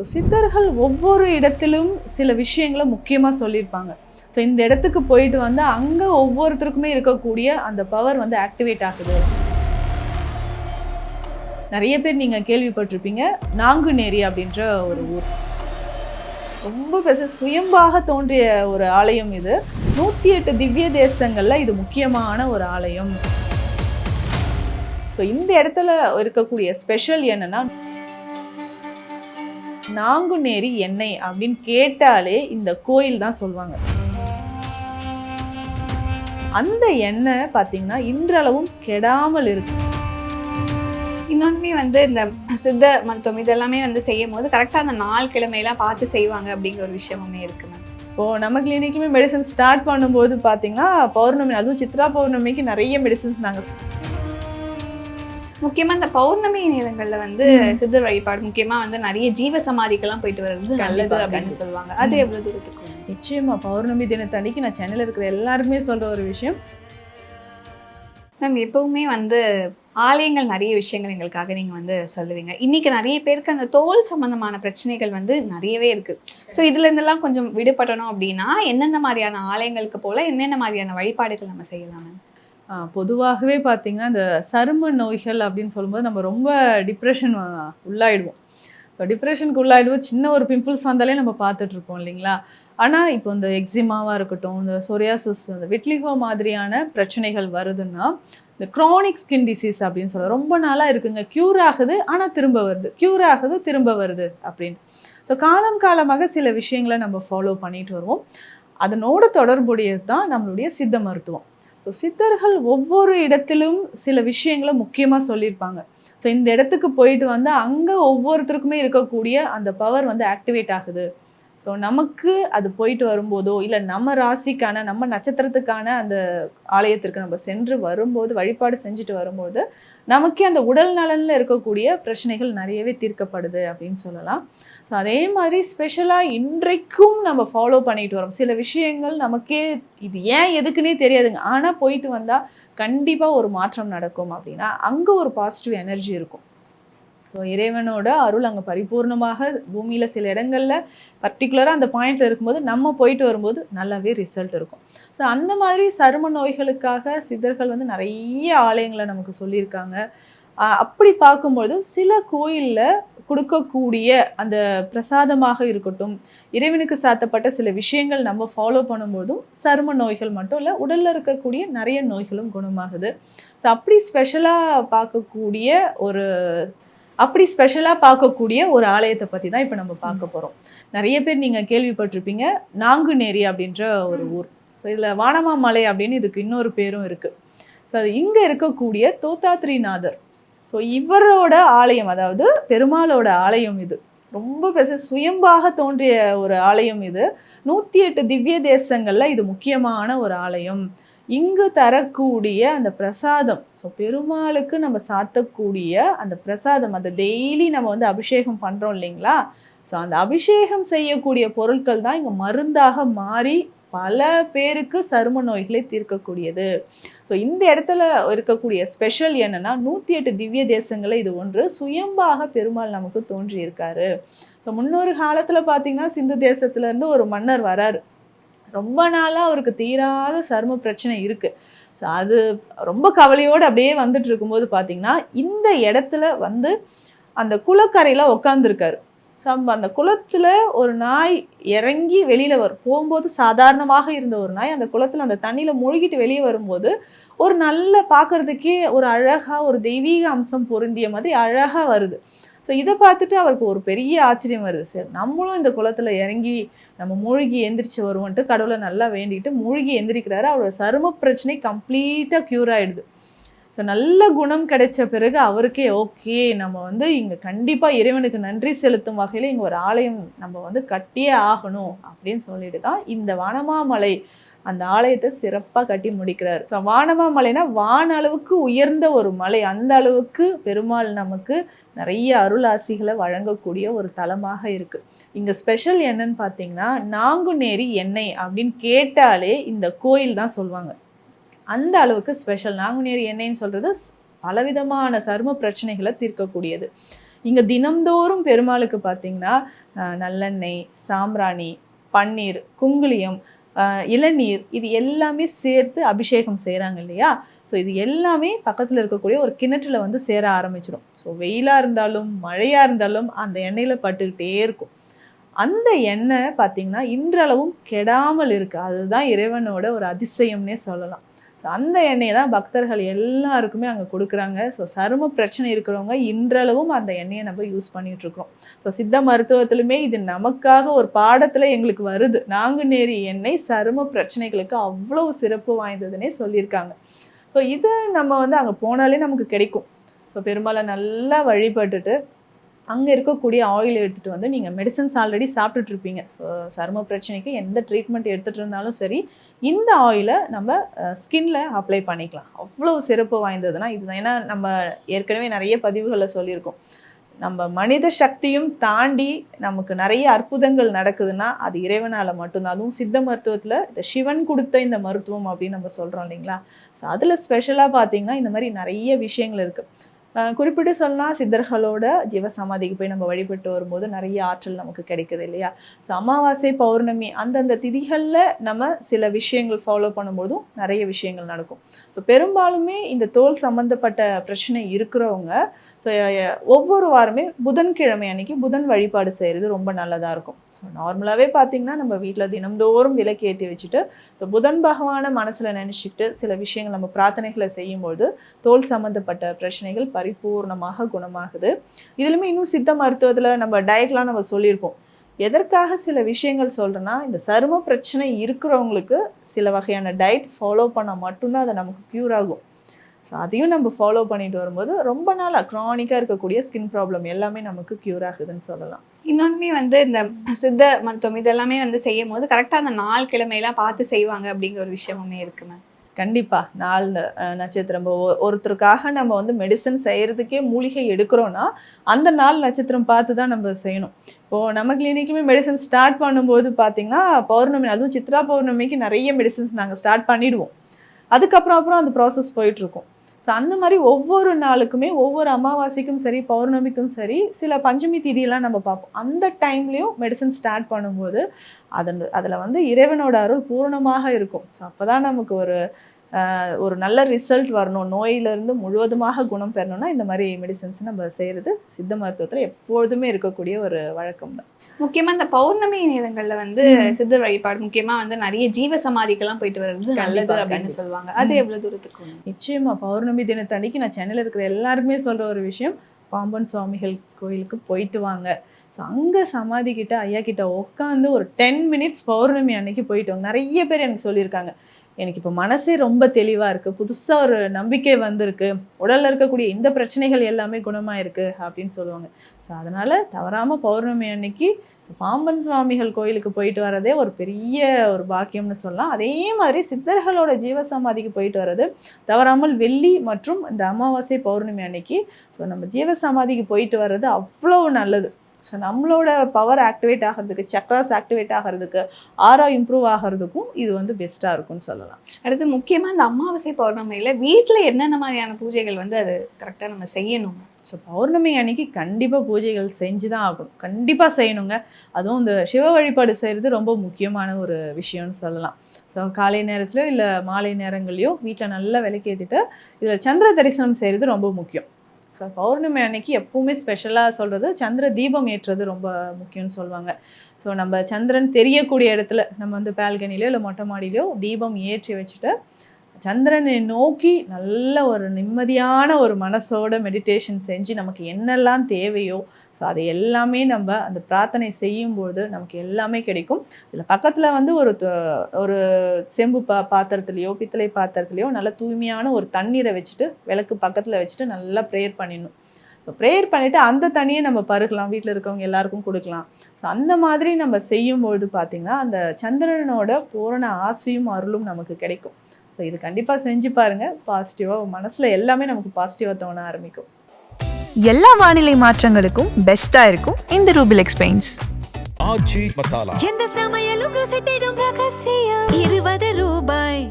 சித்தர்கள் ஒவ்வொரு இடத்திலும் சில விஷயங்களை முக்கியமாக சொல்லியிருப்பாங்க. ஸோ இந்த இடத்துக்கு போயிட்டு வந்து அங்கே ஒவ்வொருத்தருக்குமே இருக்கக்கூடிய அந்த பவர் வந்து ஆக்டிவேட் ஆகுது. நிறைய பேர் நீங்கள் கேள்விப்பட்டிருப்பீங்க, நாங்குநேரி அப்படின்ற ஒரு ஊர். ரொம்ப சுயம்பாக தோன்றிய ஒரு ஆலயம் இது. 108 திவ்ய தேசங்கள்ல இது முக்கியமான ஒரு ஆலயம். ஸோ இந்த இடத்துல இருக்கக்கூடிய ஸ்பெஷல் என்னன்னா, நாங்குநேரி எண்ணெய் அப்படின்னு கேட்டாலே இந்த கோயில் தான் சொல்லுவாங்க. அந்த எண்ணெய் பார்த்தீங்கன்னா இன்றளவும் கெடாமல் இருக்கு. இன்னொன்றுமே வந்து இந்த சித்த மருத்துவம் இதெல்லாமே வந்து செய்யும் போது கரெக்டாக அந்த நாள் கிழமையெல்லாம் பார்த்து செய்வாங்க அப்படிங்கிற ஒரு விஷயமுமே இருக்கு மேம். இப்போது நம்ம கிளினிக்லையுமே மெடிசன் ஸ்டார்ட் பண்ணும்போது பார்த்தீங்கன்னா பௌர்ணமி, அதுவும் சித்ரா பௌர்ணமிக்கு நிறைய மெடிசன்ஸ் நாங்கள் முக்கியமாக இந்த பௌர்ணமி நேரங்களில் வந்து சித்தர் வழிபாடு முக்கியமாக வந்து நிறைய ஜீவ சமாதிக்கெல்லாம் போயிட்டு வர்றது நல்லது அப்படின்னு சொல்லுவாங்க. அது எவ்வளோ தூரத்துக்கு? நிச்சயமா பௌர்ணமி தினத்தன்னைக்கு நான் சென்னையில் இருக்கிற எல்லாருமே சொல்கிற ஒரு விஷயம் மேம், எப்பவுமே வந்து ஆலயங்கள் நிறைய விஷயங்கள் எங்களுக்காக நீங்கள் வந்து சொல்லுவீங்க. இன்றைக்கி நிறைய பேருக்கு அந்த தோல் சம்மந்தமான பிரச்சனைகள் வந்து நிறையவே இருக்குது. ஸோ இதுலேருந்தெல்லாம் கொஞ்சம் விடுபடணும் அப்படின்னா எந்தெந்த மாதிரியான ஆலயங்களுக்கு போல் என்னென்ன மாதிரியான வழிபாடுகள் நம்ம செய்யலாம் மேம்? பொதுவாகவே பார்த்தீங்கன்னா இந்த சரும நோய்கள் அப்படின்னு சொல்லும்போது நம்ம ரொம்ப டிப்ரெஷன் உள்ளாயிடுவோம். இப்போ டிப்ரெஷனுக்கு உள்ளாயிடுவோம், சின்ன ஒரு பிம்பிள்ஸ் வந்தாலே நம்ம பார்த்துட்ருப்போம் இல்லைங்களா. ஆனால் இப்போ இந்த எக்ஸிமாவாக இருக்கட்டும், இந்த சொரியாசிஸ், இந்த விட்லிகோ மாதிரியான பிரச்சனைகள் வருதுன்னா இந்த க்ரானிக் ஸ்கின் டிசீஸ் அப்படின்னு சொல்ல ரொம்ப நாளாக இருக்குங்க, க்யூர் ஆகுது ஆனால் திரும்ப வருது, க்யூர் ஆகுது திரும்ப வருது அப்படின்னு. ஸோ காலம் காலமாக சில விஷயங்களை நம்ம ஃபாலோ பண்ணிட்டு வருவோம். அதனோட தொடர்புடையது தான் நம்மளுடைய சித்த மருத்துவம். ஸோ சித்தர்கள் ஒவ்வொரு இடத்திலும் சில விஷயங்களை முக்கியமாக சொல்லியிருப்பாங்க. ஸோ இந்த இடத்துக்கு போயிட்டு வந்து அங்கே ஒவ்வொருத்தருக்குமே இருக்கக்கூடிய அந்த பவர் வந்து ஆக்டிவேட் ஆகுது. ஸோ நமக்கு அது போயிட்டு வரும்போதோ இல்லை நம்ம ராசிக்கான நம்ம நட்சத்திரத்துக்கான அந்த ஆலயத்திற்கு நம்ம சென்று வரும்போது வழிபாடு செஞ்சுட்டு வரும்போது நமக்கே அந்த உடல் நலனில் இருக்கக்கூடிய பிரச்சனைகள் நிறையவே தீர்க்கப்படுது அப்படின்னு சொல்லலாம். ஸோ அதே மாதிரி ஸ்பெஷலாக இன்றைக்கும் நம்ம ஃபாலோ பண்ணிட்டு வரோம். சில விஷயங்கள் நமக்கே இது ஏன் எதுக்குன்னே தெரியாதுங்க, ஆனால் போயிட்டு வந்தால் கண்டிப்பாக ஒரு மாற்றம் நடக்கும் அப்படின்னா அங்கே ஒரு பாசிட்டிவ் எனர்ஜி இருக்கும். ஸோ இறைவனோட அருள் அங்கே பரிபூர்ணமாக பூமியில் சில இடங்களில் பர்டிகுலராக அந்த பாயிண்டில் இருக்கும்போது நம்ம போயிட்டு வரும்போது நல்லாவே ரிசல்ட் இருக்கும். ஸோ அந்த மாதிரி சரும நோய்களுக்காக சித்தர்கள் வந்து நிறைய ஆலயங்களை நமக்கு சொல்லியிருக்காங்க. அப்படி பார்க்கும்பொழுது சில கோயிலில் கொடுக்கக்கூடிய அந்த பிரசாதமாக இருக்கட்டும், இறைவனுக்கு சாத்தப்பட்ட சில விஷயங்கள் நம்ம ஃபாலோ பண்ணும்போதும் சரும நோய்கள் மட்டும் இல்லை, உடலில் இருக்கக்கூடிய நிறைய நோய்களும் குணமாகுது. ஸோ அப்படி ஸ்பெஷலாக பார்க்கக்கூடிய ஒரு ஆலயத்தை பற்றி தான் இப்போ நம்ம பார்க்க போகிறோம். நிறைய பேர் நீங்கள் கேள்விப்பட்டிருப்பீங்க, நாங்குநேரி அப்படின்ற ஒரு ஊர். ஸோ இதில் வானமாமலை அப்படின்னு இதுக்கு இன்னொரு பேரும் இருக்குது. ஸோ அது இங்கே இருக்கக்கூடிய தோத்தாத்ரிநாதர். ஸோ இவரோட ஆலயம், அதாவது பெருமாளோட ஆலயம் இது. ரொம்ப சுயம்பாக தோன்றிய ஒரு ஆலயம் இது. 108 திவ்ய தேசங்களில் இது முக்கியமான ஒரு ஆலயம். இங்கு தரக்கூடிய அந்த பிரசாதம், ஸோ பெருமாளுக்கு நம்ம சாத்தக்கூடிய அந்த பிரசாதம், அதை டெய்லி நம்ம வந்து அபிஷேகம் பண்ணுறோம் இல்லைங்களா. ஸோ அந்த அபிஷேகம் செய்யக்கூடிய பொருட்கள் தான் இங்கே மருந்தாக மாறி பல பேருக்கு சரும நோய்களை தீர்க்கக்கூடியது. ஸோ இந்த இடத்துல இருக்கக்கூடிய ஸ்பெஷல் என்னன்னா 108 திவ்ய தேசங்களை இது ஒன்று சுயம்பாக பெருமாள் நமக்கு தோன்றி இருக்காரு. ஸோ முன்னொரு காலத்தில் பார்த்தீங்கன்னா சிந்து தேசத்துலேருந்து ஒரு மன்னர் வராரு. ரொம்ப நாளாக அவருக்கு தீராத சரும பிரச்சனை இருக்குது. ஸோ அது ரொம்ப கவலையோடு அப்படியே வந்துட்டு இருக்கும்போது பார்த்தீங்கன்னா இந்த இடத்துல வந்து அந்த குளக்கரையில் உட்காந்துருக்காரு. ஸோ அந்த குளத்தில் ஒரு நாய் இறங்கி வெளியில் போகும்போது சாதாரணமாக இருந்த ஒரு நாய் அந்த குளத்தில் அந்த தண்ணியில் மூழ்கிட்டு வெளியே வரும்போது ஒரு நல்ல பார்க்குறதுக்கே ஒரு அழகாக ஒரு தெய்வீக அம்சம் பொருந்திய மாதிரி அழகாக வருது. ஸோ இதை பார்த்துட்டு அவருக்கு ஒரு பெரிய ஆச்சரியம் வருது. சரி, நம்மளும் இந்த குளத்தில் இறங்கி நம்ம மூழ்கி எந்திரிச்சு வருவோன்ட்டு கடவுளை நல்லா வேண்டிட்டு மூழ்கி எந்திரிக்கிறாரு. அவரோட சரும பிரச்சனை கம்ப்ளீட்டாக க்யூர் ஆகிடுது. ஸோ நல்ல குணம் கிடைச்ச பிறகு அவருக்கே ஓகே, நம்ம வந்து இங்கே கண்டிப்பாக இறைவனுக்கு நன்றி செலுத்தும் வகையில் இங்கே ஒரு ஆலயம் நம்ம வந்து கட்டியே ஆகணும் அப்படின்னு சொல்லிட்டு தான் இந்த வானமாமலை அந்த ஆலயத்தை சிறப்பாக கட்டி முடிக்கிறார். ஸோ வானமாமலைனா வான அளவுக்கு உயர்ந்த ஒரு மலை, அந்த அளவுக்கு பெருமாள் நமக்கு நிறைய அருளாசிகளை வழங்கக்கூடிய ஒரு தலமாக இருக்குது. இங்கே ஸ்பெஷல் என்னன்னு பார்த்தீங்கன்னா நாங்குநேரி எண்ணெய் அப்படின்னு கேட்டாலே இந்த கோயில் தான் சொல்லுவாங்க. அந்த அளவுக்கு ஸ்பெஷல். நாங்குநேரி எண்ணெய்ன்னு சொல்கிறது பலவிதமான சரும பிரச்சனைகளை தீர்க்கக்கூடியது. இங்கே தினம்தோறும் பெருமாளுக்கு பார்த்தீங்கன்னா நல்லெண்ணெய், சாம்பிராணி, பன்னீர், குங்குளியம், இளநீர் இது எல்லாமே சேர்த்து அபிஷேகம் செய்கிறாங்க இல்லையா? ஸோ இது எல்லாமே பக்கத்தில் இருக்கக்கூடிய ஒரு கிணற்றுல வந்து சேர ஆரம்பிச்சிடும். ஸோ வெயிலாக இருந்தாலும் மழையாக இருந்தாலும் அந்த எண்ணெயில் பட்டுக்கிட்டே இருக்கும். அந்த எண்ணெய் பார்த்தீங்கன்னா இன்றளவும் கெடாமல் இருக்குது. அதுதான் இறைவனோட ஒரு அதிசயம்னே சொல்லலாம். ஸோ அந்த எண்ணெயை தான் பக்தர்கள் எல்லாருக்குமே அங்கே கொடுக்குறாங்க. ஸோ சரும பிரச்சனை இருக்கிறவங்க இன்றளவும் அந்த எண்ணெயை நம்ம யூஸ் பண்ணிகிட்ருக்கோம். ஸோ சித்த மருத்துவத்திலுமே இது நமக்காக ஒரு பாடத்தில் எங்களுக்கு வருது. நாங்குநேரி எண்ணெய் சரும பிரச்சனைகளுக்கு அவ்வளோ சிறப்பு வாய்ந்ததுன்னே சொல்லியிருக்காங்க. ஸோ இது நம்ம வந்து அங்கே போனாலே நமக்கு கிடைக்கும். ஸோ பெரும்பாலும் நல்லா வழிபட்டுட்டு அங்கே இருக்கக்கூடிய ஆயில் எடுத்துகிட்டு வந்து நீங்கள் மெடிசன்ஸ் ஆல்ரெடி சாப்பிட்டுட்ருப்பீங்க. ஸோ சரும பிரச்சனைக்கு எந்த ட்ரீட்மெண்ட் எடுத்துகிட்டு இருந்தாலும் சரி, இந்த ஆயிலை நம்ம ஸ்கின்ல அப்ளை பண்ணிக்கலாம். அவ்வளோ சிறப்பு வாய்ந்ததுன்னா இதுதான். ஏன்னா நம்ம ஏற்கனவே நிறைய பதிவுகளில் சொல்லியிருக்கோம், நம்ம மனித சக்தியும் தாண்டி நமக்கு நிறைய அற்புதங்கள் நடக்குதுன்னா அது இறைவனால் மட்டும்தான். அதுவும் சித்த மருத்துவத்தில் இந்த சிவன் கொடுத்த இந்த மருத்துவம் அப்படின்னு நம்ம சொல்கிறோம் இல்லைங்களா? ஸோ அதில் ஸ்பெஷலாக பார்த்தீங்கன்னா இந்த மாதிரி நிறைய விஷயங்கள் இருக்குது. குறிப்பிட்டு சொன்னால் சித்தர்களோட ஜீவசமாதிக்கு போய் நம்ம வழிபட்டு வரும்போது நிறைய ஆற்றல் நமக்கு கிடைக்குது இல்லையா? ஸோ அமாவாசை, பௌர்ணமி அந்தந்த திதிகளில் நம்ம சில விஷயங்கள் ஃபாலோ பண்ணும்போதும் நிறைய விஷயங்கள் நடக்கும். ஸோ பெரும்பாலுமே இந்த தோல் சம்மந்தப்பட்ட பிரச்சனை இருக்கிறவங்க ஸோ ஒவ்வொரு வாரமே புதன்கிழமை அன்னைக்கு புதன் வழிபாடு செய்கிறது ரொம்ப நல்லதாக இருக்கும். ஸோ நார்மலாகவே பார்த்திங்கன்னா நம்ம வீட்டில் தினம்தோறும் விளக்கு ஏற்றி வச்சுட்டு ஸோ புதன் பகவானை மனசில் நினச்சிக்கிட்டு சில விஷயங்கள் நம்ம பிரார்த்தனைகளை செய்யும்போது தோல் சம்மந்தப்பட்ட பிரச்சனைகள் பரிபூர்ணமாக குணமாகுது. இதுலையுமே இன்னும் சித்த மருத்துவத்தில் நம்ம டயட்லாம் நம்ம சொல்லியிருப்போம். எதற்காக சில விஷயங்கள் சொல்கிறேன்னா, இந்த சரும பிரச்சனை இருக்கிறவங்களுக்கு சில வகையான டயட் ஃபாலோ பண்ணால் மட்டும்தான் அது நமக்கு க்யூர் ஆகும். ஸோ அதையும் நம்ம ஃபாலோ பண்ணிட்டு வரும்போது ரொம்ப நாளாக க்ரானிக்காக இருக்கக்கூடிய ஸ்கின் ப்ராப்ளம் எல்லாமே நமக்கு க்யூர் ஆகுதுன்னு சொல்லலாம். இன்னொன்றுமே வந்து இந்த சித்த மருத்துவம் இதெல்லாமே வந்து செய்யும் போது கரெக்டாக அந்த நாள் கிழமையெல்லாம் பார்த்து செய்வாங்க அப்படிங்கிற ஒரு விஷயமுமே இருக்குமே. கண்டிப்பாக நாள் நட்சத்திரம் ஒருத்தருக்காக நம்ம வந்து மெடிசன் செய்கிறதுக்கே மூலிகை எடுக்கிறோன்னா அந்த நாள் நட்சத்திரம் பார்த்து தான் நம்ம செய்யணும். இப்போது நம்ம கிளினிக்லையுமே மெடிசன் ஸ்டார்ட் பண்ணும்போது பார்த்திங்கன்னா பௌர்ணமி, அதுவும் சித்ரா பௌர்ணமிக்கு நிறைய மெடிசன்ஸ் நாங்கள் ஸ்டார்ட் பண்ணிவிடுவோம். அதுக்கப்புறம் அந்த ப்ராசஸ் போயிட்டுருக்கும். ஸோ அந்த மாதிரி ஒவ்வொரு நாளுக்குமே ஒவ்வொரு அமாவாசைக்கும் சரி பௌர்ணமிக்கும் சரி சில பஞ்சமி திதியெல்லாம் நம்ம பார்ப்போம். அந்த டைம்லேயும் மெடிசன் ஸ்டார்ட் பண்ணும்போது அதில் வந்து இறைவனோட அருள் பூரணமாக இருக்கும். ஸோ அப்போ தான் நமக்கு ஒரு நல்ல ரிசல்ட் வரணும், நோயிலிருந்து முழுவதுமாக குணம் பெறணும்னா இந்த மாதிரி மெடிசன்ஸ் நம்ம செய்கிறது சித்த மருத்துவத்தில் எப்பொழுதுமே இருக்கக்கூடிய ஒரு வழக்கம் தான். முக்கியமாக இந்த பௌர்ணமி நேரங்களில் வந்து சித்தர் வழிபாடு முக்கியமாக வந்து நிறைய ஜீவ சமாதிக்கெல்லாம் போயிட்டு வர்றது நல்லது அப்படின்னு சொல்லுவாங்க. அது எவ்வளோ தூரத்துக்கு? நிச்சயமா பௌர்ணமி தினத்தன்னைக்கு நான் சென்னையில் இருக்கிற எல்லாருமே சொல்கிற ஒரு விஷயம், பாம்பன் சுவாமிகள் கோயிலுக்கு போயிட்டு வாங்க. ஸோ அங்கே சமாதி கிட்ட ஐயா கிட்ட உட்காந்து ஒரு 10 மினிட்ஸ் பௌர்ணமி அன்னைக்கு போயிட்டோம். நிறைய பேர் எனக்கு சொல்லியிருக்காங்க, எனக்கு இப்போ மனசே ரொம்ப தெளிவாக இருக்குது, புதுசாக ஒரு நம்பிக்கை வந்திருக்கு, உடலில் இருக்கக்கூடிய இந்த பிரச்சனைகள் எல்லாமே குணமாயிருக்கு அப்படின்னு சொல்லுவாங்க. ஸோ அதனால் தவறாமல் பௌர்ணமி அன்னைக்கு பாம்பன் சுவாமிகள் கோயிலுக்கு போயிட்டு வரதே ஒரு பெரிய ஒரு பாக்கியம்னு சொல்லலாம். அதே மாதிரி சித்தர்களோட ஜீவசமாதிக்கு போயிட்டு வர்றது தவறாமல் வெள்ளி மற்றும் இந்த அமாவாசை பௌர்ணமி அன்னைக்கு ஸோ நம்ம ஜீவசமாதிக்கு போயிட்டு வர்றது அவ்வளோ நல்லது. ஸோ நம்மளோட பவர் ஆக்டிவேட் ஆகிறதுக்கு, சக்ராஸ் ஆக்டிவேட் ஆகிறதுக்கு, ஆரா இம்ப்ரூவ் ஆகிறதுக்கும் இது வந்து பெஸ்ட்டாக இருக்கும்னு சொல்லலாம். அடுத்து முக்கியமாக இந்த அமாவாசை பௌர்ணமியில் வீட்டில் என்னென்ன மாதிரியான பூஜைகள் வந்து அது கரெக்டாக நம்ம செய்யணும்? ஸோ பௌர்ணமி அன்னைக்கு கண்டிப்பாக பூஜைகள் செஞ்சு தான் ஆகணும், கண்டிப்பாக செய்யணுங்க. அதுவும் இந்த சிவ வழிபாடு செய்கிறது ரொம்ப முக்கியமான ஒரு விஷயம்னு சொல்லலாம். ஸோ காலை நேரத்துலையோ இல்லை மாலை நேரங்கள்லையோ வீட்டில் நல்லா விளக்கேற்றிட்டு இதில் சந்திர தரிசனம் செய்கிறது ரொம்ப முக்கியம். ஸோ பௌர்ணமி அன்னைக்கு எப்பவுமே ஸ்பெஷலாக சொல்கிறது சந்திர தீபம் ஏற்றுறது ரொம்ப முக்கியம்னு சொல்லுவாங்க. ஸோ நம்ம சந்திரன் தெரியக்கூடிய இடத்துல நம்ம வந்து பால்கனிலையோ இல்லை மொட்டை மாடியிலையோ தீபம் ஏற்றி வச்சுட்டு சந்திரனை நோக்கி நல்ல ஒரு நிம்மதியான ஒரு மனசோட மெடிடேஷன் செஞ்சு நமக்கு என்னெல்லாம் தேவையோ ஸோ அதை எல்லாமே நம்ம அந்த பிரார்த்தனை செய்யும்போது நமக்கு எல்லாமே கிடைக்கும். இதில் பக்கத்தில் வந்து ஒரு செம்பு பாத்திரத்துலையோ பித்தளை பாத்திரத்துலையோ நல்ல தூய்மையான ஒரு தண்ணீரை வச்சுட்டு விளக்கு பக்கத்தில் வச்சுட்டு நல்லா ப்ரேயர் பண்ணிடணும். ஸோ ப்ரேயர் பண்ணிவிட்டு அந்த தண்ணியை நம்ம பருகலாம், வீட்டில் இருக்கவங்க எல்லாருக்கும் கொடுக்கலாம். ஸோ அந்த மாதிரி நம்ம செய்யும்பொழுது பார்த்திங்கன்னா அந்த சந்திரனோட பூரண ஆசையும் அருளும் நமக்கு கிடைக்கும். ஸோ இது கண்டிப்பாக செஞ்சு பாருங்கள், பாசிட்டிவாக மனசில் எல்லாமே நமக்கு பாசிட்டிவாக தோண ஆரம்பிக்கும். எல்லா வானிலை மாற்றங்களுக்கும் பெஸ்டா இருக்கும் இந்த ரூபிலெக்ஸ் பெயிண்ட்ஸ். ஆச்சி மசாலா, எந்த சமையலும் ருசி தேடும் ரகசியம் 20 ரூபாய்.